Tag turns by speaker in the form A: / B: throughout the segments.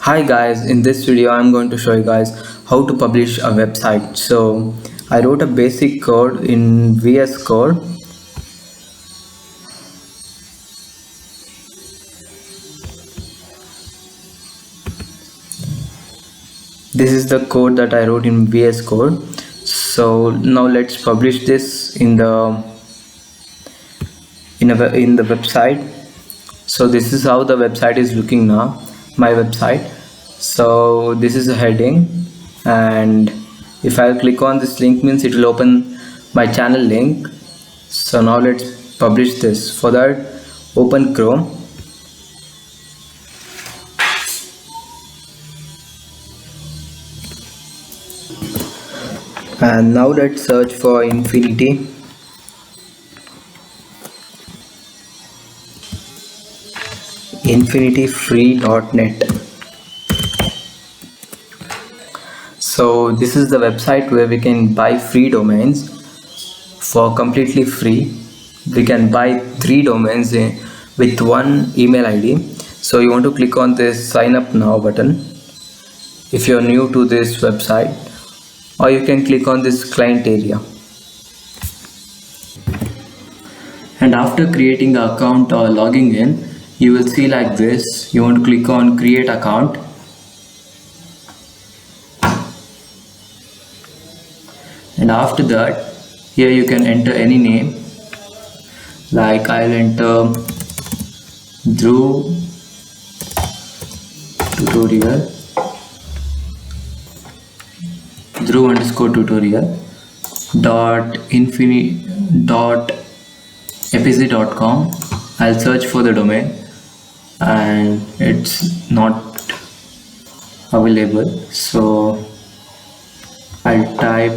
A: Hi guys, in this video I'm going to show you guys how to publish a website. So I wrote a basic code in VS Code. This is the code that I wrote in VS Code. So now let's publish this in the website. So this is how the website is looking now, my website. So this is a heading, and if I click on this link means it will open my channel link. So now let's publish this. For that, open Chrome and now let's search for infinityfree.net. So this is the website where we can buy free domains for completely free. We can buy 3 domains with one email ID. So you want to click on this sign up now button if you're new to this website, or you can click on this client area. And after creating the account or logging in, you will see like this. You want to click on create account. And after that, here you can enter any name. Like I'll enter Dhruv tutorial, Dhruv_tutorial .apc.com. I'll search for the domain and it's not available, so I'll type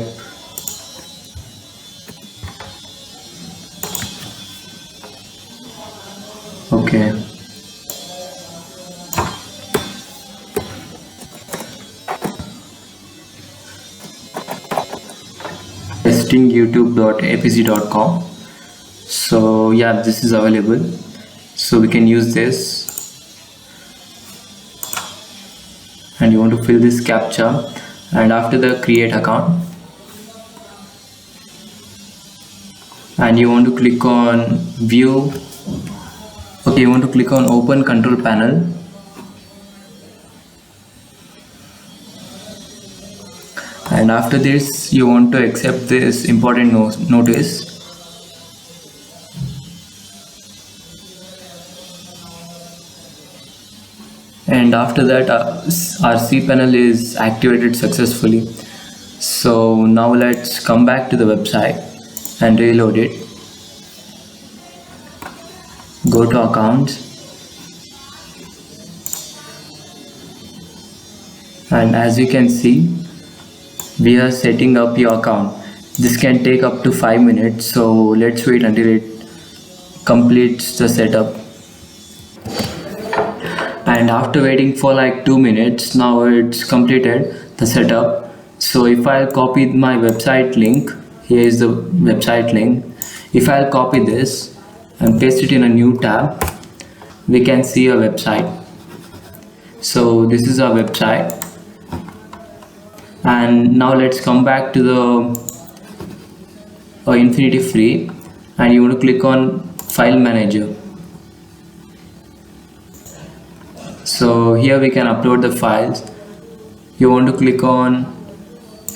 A: okay. Testing youtube.apc.com. So yeah, this is available, so we can use this. And you want to fill this captcha, and after the create account, and you want to click on view. Okay, you want to click on open control panel, and after this you want to accept this important notice. And after that our cPanel is activated successfully. So now let's come back to the website and reload it. Go to accounts, and as you can see, we are setting up your account. This can take up to 5 minutes, so let's wait until it completes the setup. And after waiting for like 2 minutes, now it's completed the setup. So if I'll copy my website link, here is the website link. If I'll copy this and paste it in a new tab, we can see a website. So this is our website. And now let's come back to the Infinity Free, and you want to click on file manager. So here we can upload the files. You want to click on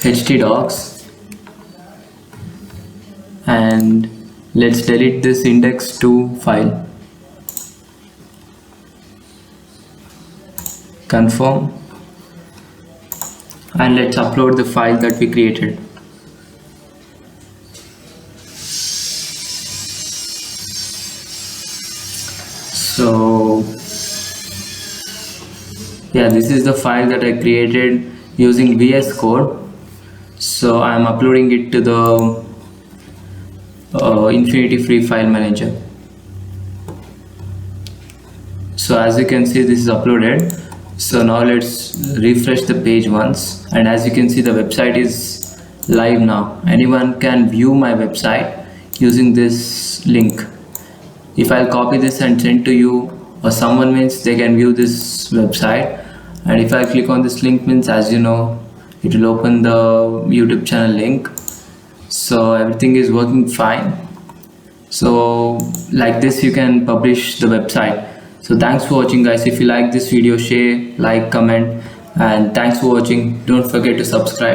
A: htdocs, and let's delete this index2 file. Confirm, and let's upload the file that we created. So yeah, this is the file that I created using VS Code. So I am uploading it to the Infinity Free File Manager. So as you can see, this is uploaded. So now let's refresh the page once, and as you can see, the website is live now. Anyone can view my website using this link. If I'll copy this and send to you or someone, means they can view this website, and if I click on this link means, as you know, it will open the YouTube channel link. So everything is working fine. So like this you can publish the website. So thanks for watching guys. If you like this video, share, like, comment, and thanks for watching. Don't forget to subscribe.